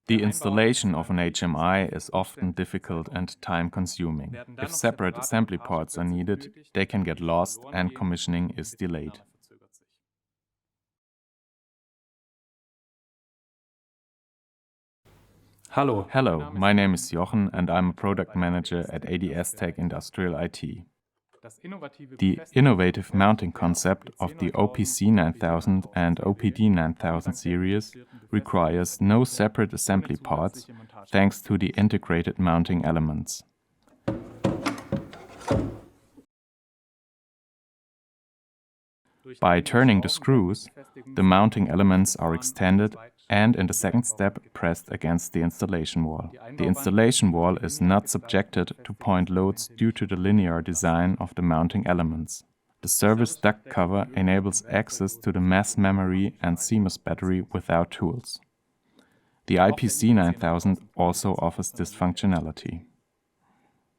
The installation of an HMI is often difficult and time-consuming. If separate assembly parts are needed, they can get lost and commissioning is delayed. Hello, my name is Jochen and I'm a product manager at ADS-TEC Industrial IT. The innovative mounting concept of the OPC9000 and OPD9000 series requires no separate assembly parts thanks to the integrated mounting elements. By turning the screws, the mounting elements are extended and in the second step pressed against the installation wall. The installation wall is not subjected to point loads due to the linear design of the mounting elements. The service duct cover enables access to the mass memory and CMOS battery without tools. The IPC9000 also offers this functionality.